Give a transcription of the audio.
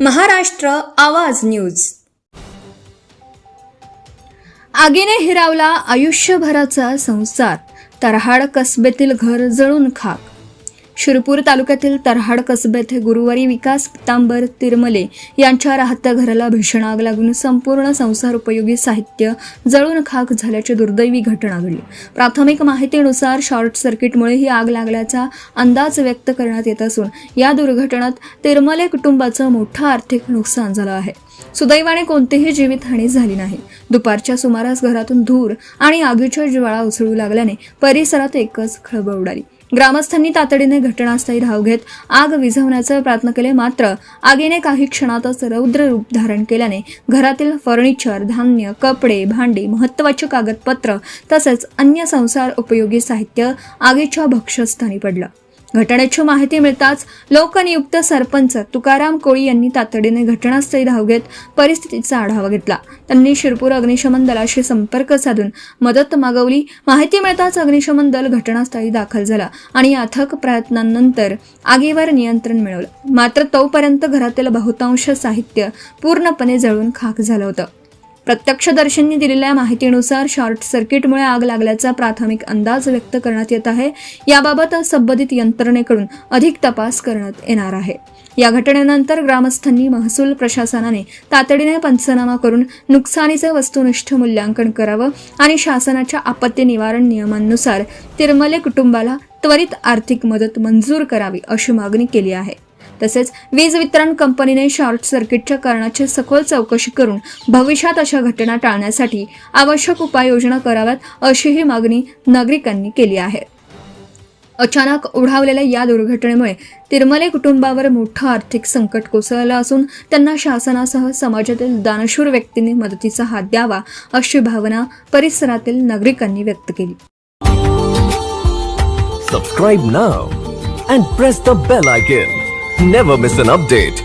महाराष्ट्र आवाज न्यूज. आगीने हिरावला आयुष्यभराचा संसार, तरहाड कसबेतील घर जळून खाक. शिरपूर तालुक्यातील तरहाड कसबेत गुरुवारी विकास पितांबर तिरमले यांच्या राहत्या घराला भीषण आग लागून संपूर्ण संसार उपयोगी साहित्य जळून खाक झाल्याची दुर्दैवी घटना घडली. प्राथमिक माहितीनुसार शॉर्ट सर्किटमुळे ही आग लागल्याचा अंदाज व्यक्त करण्यात येत असून या दुर्घटनेत तिरमले कुटुंबाचं मोठं आर्थिक नुकसान झालं आहे. सुदैवाने कोणतीही जीवितहानी झाली नाही. दुपारच्या सुमारास घरातून धूर आणि आगीच्या ज्वाळा उसळू लागल्याने परिसरात एकच खळबळ उडाली. ग्रामस्थांनी तातडीने घटनास्थळी धाव घेत आग विझवण्याचा प्रयत्न केले, मात्र आगीने काही क्षणातच रौद्र रूप धारण केल्याने घरातील फर्निचर, धान्य, कपडे, भांडी, महत्त्वाची कागदपत्र तसेच अन्य संसार उपयोगी साहित्य आगीच्या भक्ष्यस्थानी पडलं. घटनेची माहिती मिळताच लोकनियुक्त सरपंच तुकाराम कोळी यांनी तातडीने घटनास्थळी धाव घेत परिस्थितीचा आढावा घेतला. त्यांनी शिरपूर अग्निशमन दलाशी संपर्क साधून मदत मागवली. माहिती मिळताच अग्निशमन दल घटनास्थळी दाखल झाला आणि अथक प्रयत्नांनंतर आगीवर नियंत्रण मिळवलं. मात्र तोपर्यंत घरातील बहुतांश साहित्य पूर्णपणे जळून खाक झालं होतं. प्रत्यक्षदर्शींनी दिलेल्या माहितीनुसार शॉर्ट सर्किटमुळे आग लागल्याचा प्राथमिक अंदाज व्यक्त करण्यात येत आहे. याबाबत संबंधित यंत्रणेकडून अधिक तपास करण्यात येणार आहे. या घटनेनंतर ग्रामस्थांनी महसूल प्रशासनाने तातडीने पंचनामा करून नुकसानीचे वस्तुनिष्ठ मूल्यांकन करावं आणि शासनाच्या आपत्ती निवारण नियमांनुसार तिरमले कुटुंबाला त्वरित आर्थिक मदत मंजूर करावी अशी मागणी केली आहे. तसेच वीज वितरण कंपनीने शॉर्ट सर्किटच्या कारणाची सखोल चौकशी करून भविष्यात अशा घटना टाळण्यासाठी आवश्यक उपाययोजना कराव्यात अशीही मागणी नागरिकांनी केली आहे. अचानक ओढावलेल्या या दुर्घटनेमुळे तिरमले कुटुंबावर मोठं आर्थिक संकट कोसळलं असून त्यांना शासनासह समाजातील दानशूर व्यक्तींनी मदतीचा हात द्यावा अशी भावना परिसरातील नागरिकांनी व्यक्त केली. Subscribe now and press the bell icon. Never miss an update.